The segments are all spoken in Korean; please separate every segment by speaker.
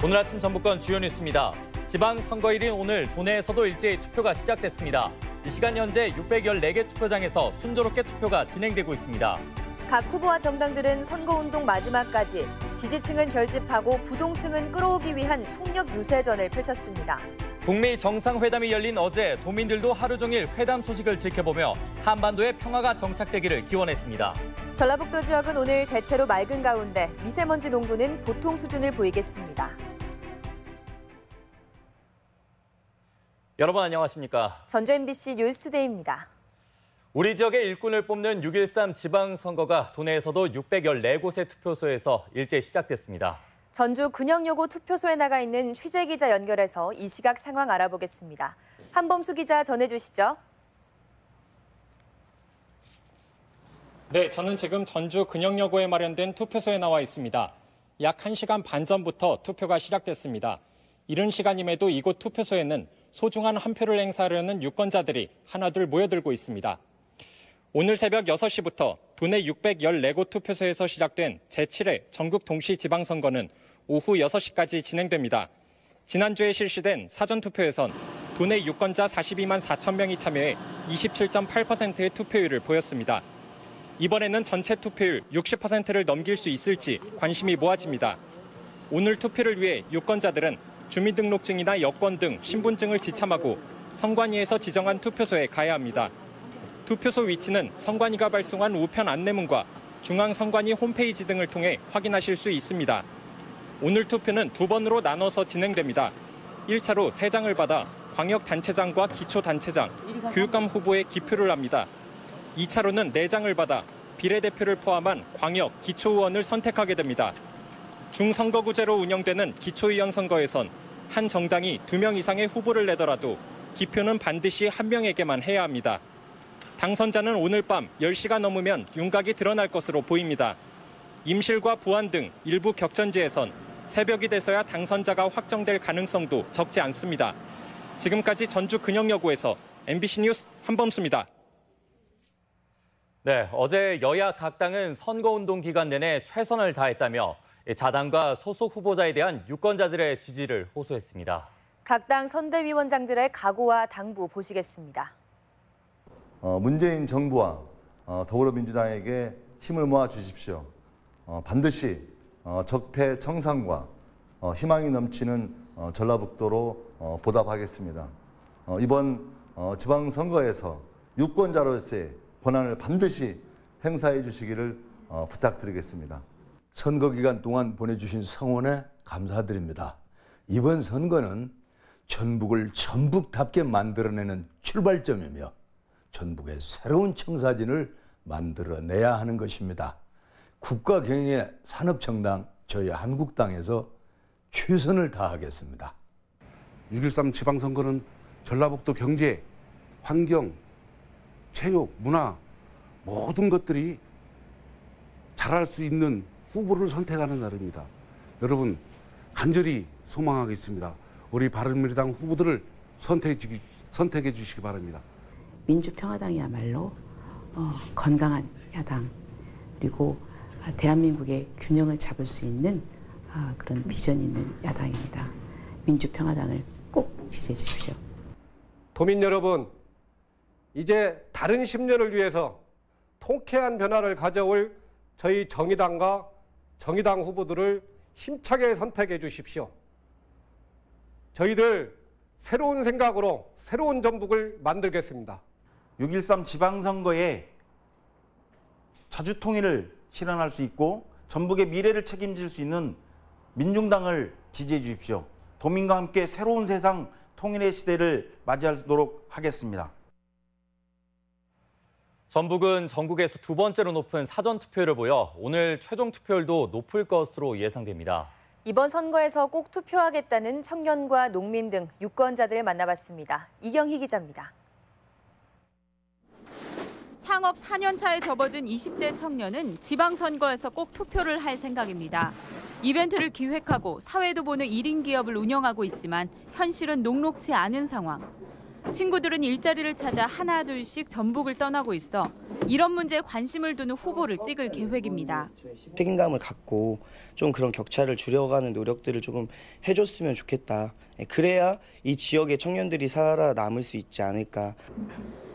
Speaker 1: 오늘 아침 전북권 주요 뉴스입니다. 지방선거일인 오늘 도내에서도 일제히 투표가 시작됐습니다. 이 시간 현재 614개 투표장에서 순조롭게 투표가 진행되고 있습니다.
Speaker 2: 각 후보와 정당들은 선거운동 마지막까지 지지층은 결집하고 부동층은 끌어오기 위한 총력 유세전을 펼쳤습니다.
Speaker 1: 북미 정상회담이 열린 어제 도민들도 하루 종일 회담 소식을 지켜보며 한반도의 평화가 정착되기를 기원했습니다.
Speaker 2: 전라북도 지역은 오늘 대체로 맑은 가운데 미세먼지 농도는 보통 수준을 보이겠습니다.
Speaker 1: 여러분 안녕하십니까?
Speaker 2: 전주 MBC 뉴스투데이입니다.
Speaker 1: 우리 지역의 일꾼을 뽑는 6.13 지방선거가 도내에서도 614곳의 투표소에서 일제히 시작됐습니다.
Speaker 2: 전주 근영여고 투표소에 나가 있는 취재 기자 연결해서 이 시각 상황 알아보겠습니다. 한범수 기자 전해주시죠.
Speaker 3: 네, 저는 지금 전주 근영여고에 마련된 투표소에 나와 있습니다. 약 1시간 반 전부터 투표가 시작됐습니다. 이른 시간임에도 이곳 투표소에는 소중한 한 표를 행사하려는 유권자들이 하나둘 모여들고 있습니다. 오늘 새벽 6시부터 도내 614곳 투표소에서 시작된 제7회 전국 동시지방선거는 오후 6시까지 진행됩니다. 지난주에 실시된 사전투표에선 도내 유권자 42만 4천 명이 참여해 27.8%의 투표율을 보였습니다. 이번에는 전체 투표율 60%를 넘길 수 있을지 관심이 모아집니다. 오늘 투표를 위해 유권자들은 주민등록증이나 여권 등 신분증을 지참하고 선관위에서 지정한 투표소에 가야 합니다. 투표소 위치는 선관위가 발송한 우편 안내문과 중앙선관위 홈페이지 등을 통해 확인하실 수 있습니다. 오늘 투표는 두 번으로 나눠서 진행됩니다. 1차로 3장을 받아 광역단체장과 기초단체장, 교육감 후보에 기표를 합니다. 2차로는 4장을 받아 비례대표를 포함한 광역, 기초의원을 선택하게 됩니다. 중선거구제로 운영되는 기초의원 선거에선 한 정당이 2명 이상의 후보를 내더라도 기표는 반드시 1명에게만 해야 합니다. 당선자는 오늘 밤 10시가 넘으면 윤곽이 드러날 것으로 보입니다. 임실과 부안 등 일부 격전지에선 새벽이 돼서야 당선자가 확정될 가능성도 적지 않습니다. 지금까지 전주 근영여고에서 MBC 뉴스 한범수입니다.
Speaker 1: 네, 어제 여야 각 당은 선거운동 기간 내내 최선을 다했다며 자당과 소속 후보자에 대한 유권자들의 지지를 호소했습니다.
Speaker 2: 각 당 선대위원장들의 각오와 당부 보시겠습니다.
Speaker 4: 문재인 정부와 더불어민주당에게 힘을 모아 주십시오. 반드시 적폐 청산과 희망이 넘치는 전라북도로 보답하겠습니다. 이번 지방선거에서 유권자로서의 권한을 반드시 행사해 주시기를 부탁드리겠습니다.
Speaker 5: 선거 기간 동안 보내주신 성원에 감사드립니다. 이번 선거는 전북을 전북답게 만들어내는 출발점이며 전북의 새로운 청사진을 만들어내야 하는 것입니다. 국가 경영의 산업정당 저희 한국당에서 최선을 다하겠습니다.
Speaker 6: 6.13 지방선거는 전라북도 경제, 환경, 체육, 문화 모든 것들이 잘할 수 있는 후보를 선택하는 날입니다. 여러분 간절히 소망하겠습니다. 우리 바른미래당 후보들을 선택해 주시기 바랍니다.
Speaker 7: 민주평화당이야말로 건강한 야당 그리고 대한민국의 균형을 잡을 수 있는 그런 비전이 있는 야당입니다. 민주평화당을 꼭 지지해 주십시오.
Speaker 8: 도민 여러분, 이제 다른 10년을 위해서 통쾌한 변화를 가져올 저희 정의당과 정의당 후보들을 힘차게 선택해 주십시오. 저희들 새로운 생각으로 새로운 전북을 만들겠습니다.
Speaker 9: 6.13 지방선거에 자주통일을 실현할 수 있고 전북의 미래를 책임질 수 있는 민중당을 지지해 주십시오. 도민과 함께 새로운 세상 통일의 시대를 맞이하도록 하겠습니다.
Speaker 1: 전북은 전국에서 두 번째로 높은 사전투표율을 보여 오늘 최종 투표율도 높을 것으로 예상됩니다.
Speaker 2: 이번 선거에서 꼭 투표하겠다는 청년과 농민 등 유권자들을 만나봤습니다. 이경희 기자입니다.
Speaker 10: 창업 4년 차에 접어든 20대 청년은 지방선거에서 꼭 투표를 할 생각입니다. 이벤트를 기획하고 사회도 보는 1인 기업을 운영하고 있지만 현실은 녹록지 않은 상황. 친구들은 일자리를 찾아 하나 둘씩 전북을 떠나고 있어 이런 문제에 관심을 두는 후보를 찍을 계획입니다.
Speaker 11: 책임감을 갖고 좀 그런 격차를 줄여가는 노력들을 조금 해줬으면 좋겠다. 그래야 이 지역의 청년들이 살아남을 수 있지 않을까.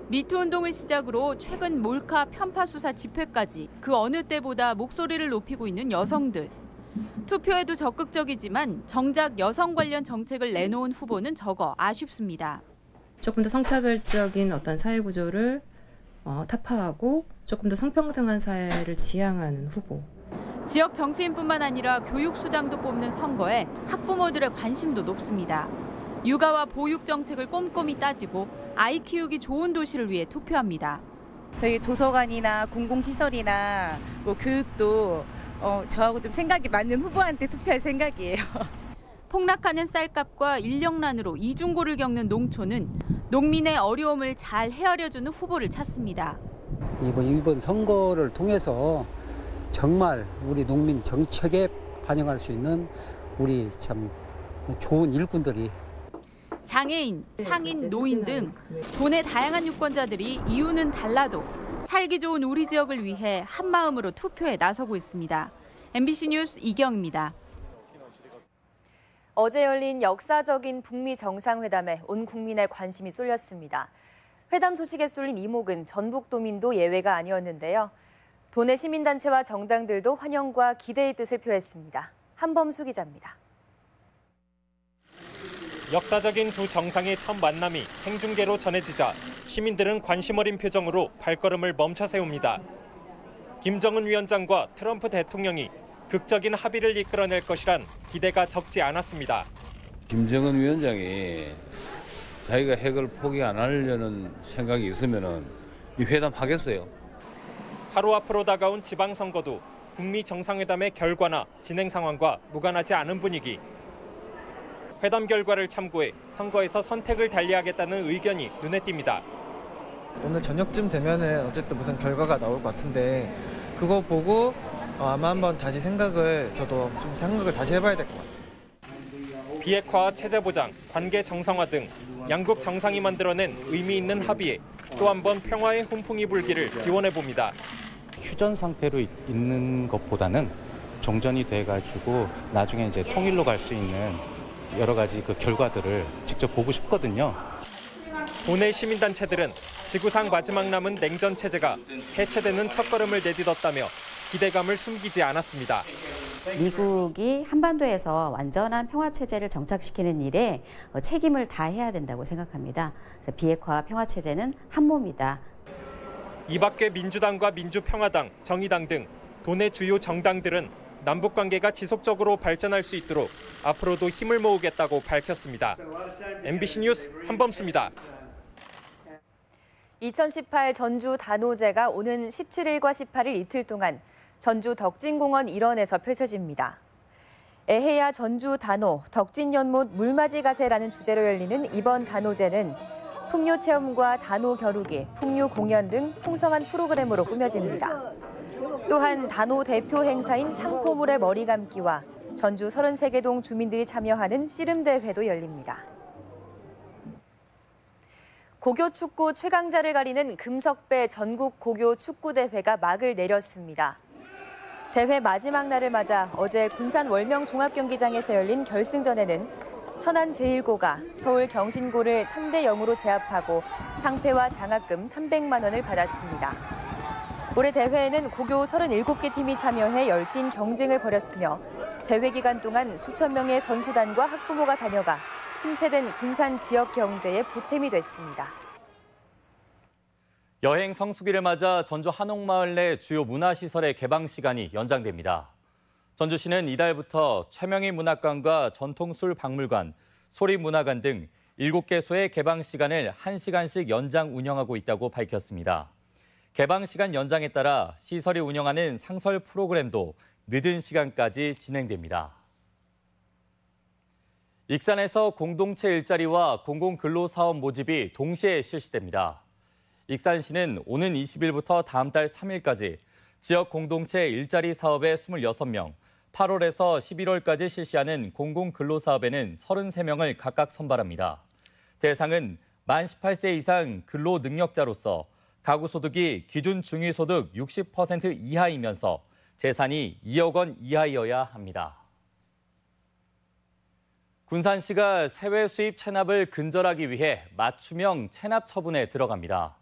Speaker 10: 미투 운동을 시작으로 최근 몰카 편파 수사 집회까지 그 어느 때보다 목소리를 높이고 있는 여성들. 투표에도 적극적이지만 정작 여성 관련 정책을 내놓은 후보는 적어 아쉽습니다.
Speaker 12: 조금 더 성차별적인 어떤 사회 구조를 타파하고 조금 더 성평등한 사회를 지향하는 후보.
Speaker 10: 지역 정치인뿐만 아니라 교육 수장도 뽑는 선거에 학부모들의 관심도 높습니다. 육아와 보육 정책을 꼼꼼히 따지고 아이 키우기 좋은 도시를 위해 투표합니다.
Speaker 13: 저희 도서관이나 공공시설이나 교육도 저하고 좀 생각이 맞는 후보한테 투표할 생각이에요.
Speaker 10: 폭락하는 쌀값과 인력난으로 이중고를 겪는 농촌은 농민의 어려움을 잘 헤아려주는 후보를 찾습니다.
Speaker 14: 이번 선거를 통해서 정말 우리 농민 정책에 반영할 수 있는 우리 참 좋은 일꾼들이
Speaker 10: 장애인, 상인, 노인 등 도내 다양한 유권자들이 이유는 달라도 살기 좋은 우리 지역을 위해 한마음으로 투표에 나서고 있습니다. MBC 뉴스 이경입니다.
Speaker 2: 어제 열린 역사적인 북미 정상회담에 온 국민의 관심이 쏠렸습니다. 회담 소식에 쏠린 이목은 전북도민도 예외가 아니었는데요. 도내 시민단체와 정당들도 환영과 기대의 뜻을 표했습니다. 한범수 기자입니다.
Speaker 3: 역사적인 두 정상의 첫 만남이 생중계로 전해지자 시민들은 관심 어린 표정으로 발걸음을 멈춰 세웁니다. 김정은 위원장과 트럼프 대통령이 극적인 합의를 이끌어낼 것이란 기대가 적지 않았습니다.
Speaker 15: 김정은 위원장이 자기가 핵을 포기 안 하려는 생각이 있으면 이 회담 하겠어요.
Speaker 3: 하루 앞으로 다가온 지방선거도 북미 정상회담의 결과나 진행 상황과 무관하지 않은 분위기. 회담 결과를 참고해 선거에서 선택을 달리하겠다는 의견이 눈에 띈니다.
Speaker 16: 오늘 저녁쯤 되면은 어쨌든 무슨 결과가 나올 것 같은데 그거 보고 아마 한번 다시 저도 좀 생각을 다시 해봐야 될 것 같아요.
Speaker 3: 비핵화와 체제 보장, 관계 정상화 등 양국 정상이 만들어낸 의미 있는 합의에 또 한 번 평화의 훈풍이 불기를 기원해 봅니다.
Speaker 17: 휴전 상태로 있는 것보다는 종전이 돼가지고 나중에 이제 통일로 갈 수 있는 여러 가지 그 결과들을 직접 보고 싶거든요.
Speaker 3: 도내 시민단체들은 지구상 마지막 남은 냉전 체제가 해체되는 첫걸음을 내딛었다며 기대감을 숨기지 않았습니다.
Speaker 18: 미국이 한반도에서 완전한 평화체제를 정착시키는 일에 책임을 다해야 된다고 생각합니다. 비핵화 평화체제는 한 몸이다.
Speaker 3: 이 밖에 민주당과 민주평화당, 정의당 등 도내 주요 정당들은 남북관계가 지속적으로 발전할 수 있도록 앞으로도 힘을 모으겠다고 밝혔습니다. MBC 뉴스 한범수입니다.
Speaker 2: 2018 전주 단오제가 오는 17일과 18일 이틀 동안 전주 덕진공원 일원에서 펼쳐집니다. 애해야 전주 단오, 덕진연못 물맞이 가세라는 주제로 열리는 이번 단오제는 풍류 체험과 단오 겨루기, 풍류 공연 등 풍성한 프로그램으로 꾸며집니다. 또한 단오 대표 행사인 창포물의 머리 감기와 전주 33개 동 주민들이 참여하는 씨름대회도 열립니다. 고교 축구 최강자를 가리는 금석배 전국 고교 축구대회가 막을 내렸습니다. 대회 마지막 날을 맞아 어제 군산 월명 종합경기장에서 열린 결승전에는 천안 제일고가 서울 경신고를 3대 0으로 제압하고 상패와 장학금 300만 원을 받았습니다. 올해 대회에는 고교 37개 팀이 참여해 열띤 경쟁을 벌였으며 대회 기간 동안 수천 명의 선수단과 학부모가 다녀가 침체된 군산 지역 경제에 보탬이 됐습니다.
Speaker 1: 여행 성수기를 맞아 전주 한옥마을 내 주요 문화시설의 개방 시간이 연장됩니다. 전주시는 이달부터 최명희 문학관과 전통술 박물관, 소리문화관 등 7개소의 개방 시간을 1시간씩 연장 운영하고 있다고 밝혔습니다. 개방 시간 연장에 따라 시설이 운영하는 상설 프로그램도 늦은 시간까지 진행됩니다. 익산에서 공동체 일자리와 공공근로사업 모집이 동시에 실시됩니다. 익산시는 오는 20일부터 다음 달 3일까지 지역 공동체 일자리 사업에 26명, 8월에서 11월까지 실시하는 공공근로사업에는 33명을 각각 선발합니다. 대상은 만 18세 이상 근로 능력자로서 가구 소득이 기준 중위소득 60% 이하이면서 재산이 2억 원 이하여야 합니다. 군산시가 세외 수입 체납을 근절하기 위해 맞춤형 체납 처분에 들어갑니다.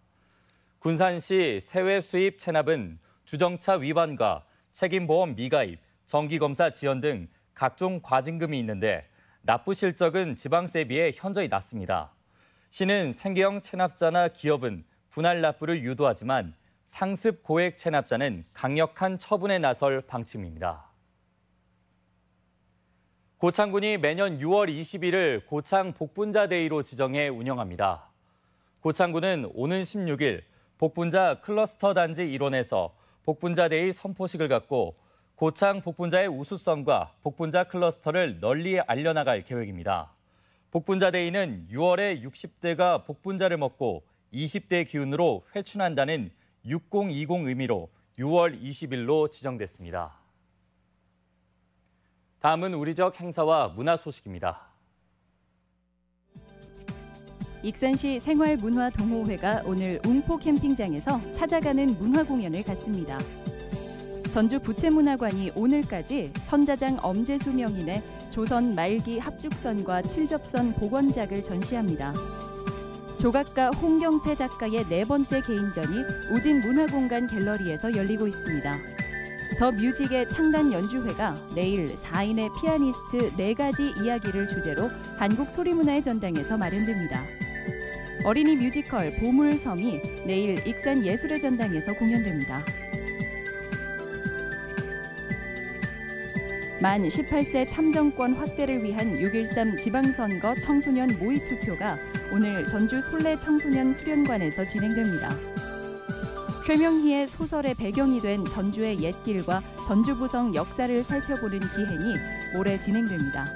Speaker 1: 군산시 세외 수입 체납은 주정차 위반과 책임보험 미가입, 정기검사 지연 등 각종 과징금이 있는데 납부 실적은 지방세에 비해 현저히 낮습니다. 시는 생계형 체납자나 기업은 분할 납부를 유도하지만 상습 고액 체납자는 강력한 처분에 나설 방침입니다. 고창군이 매년 6월 20일을 고창 복분자 데이로 지정해 운영합니다. 고창군은 오는 16일 복분자 클러스터 단지 일원에서 복분자 데이 선포식을 갖고 고창 복분자의 우수성과 복분자 클러스터를 널리 알려나갈 계획입니다. 복분자 데이는 6월에 60대가 복분자를 먹고 20대 기운으로 회춘한다는 6020 의미로 6월 20일로 지정됐습니다. 다음은 우리 지역 행사와 문화 소식입니다.
Speaker 19: 익산시 생활문화동호회가 오늘 웅포 캠핑장에서 찾아가는 문화 공연을 갖습니다. 전주 부채문화관이 오늘까지 선자장 엄재수 명인의 조선 말기 합죽선과 칠접선 복원작을 전시합니다. 조각가 홍경태 작가의 4번째 개인전이 우진문화공간 갤러리에서 열리고 있습니다. 더 뮤직의 창단 연주회가 내일 4인의 피아니스트 4가지 이야기를 주제로 한국 소리문화의 전당에서 마련됩니다. 어린이 뮤지컬 보물섬이 내일 익산 예술의 전당에서 공연됩니다. 만 18세 참정권 확대를 위한 6.13 지방선거 청소년 모의투표가 오늘 전주 솔래 청소년 수련관에서 진행됩니다. 최명희의 소설의 배경이 된 전주의 옛길과 전주부성 역사를 살펴보는 기행이 올해 진행됩니다.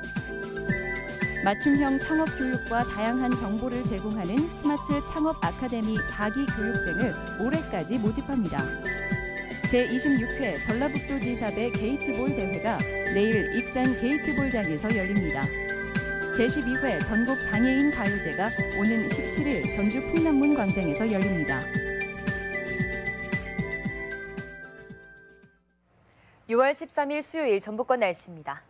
Speaker 19: 맞춤형 창업 교육과 다양한 정보를 제공하는 스마트 창업 아카데미 4기 교육생을 올해까지 모집합니다. 제26회 전라북도지사배 게이트볼 대회가 내일 익산 게이트볼장에서 열립니다. 제12회 전국 장애인 가요제가 오는 17일 전주 풍남문 광장에서 열립니다.
Speaker 2: 6월 13일 수요일 전북권 날씨입니다.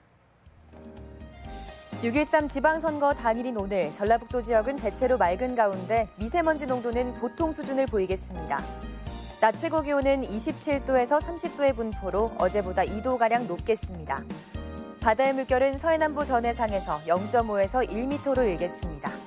Speaker 2: 6.13 지방선거 당일인 오늘 전라북도 지역은 대체로 맑은 가운데 미세먼지 농도는 보통 수준을 보이겠습니다. 낮 최고 기온은 27도에서 30도의 분포로 어제보다 2도가량 높겠습니다. 바다의 물결은 서해남부 전해상에서 0.5에서 1m로 일겠습니다.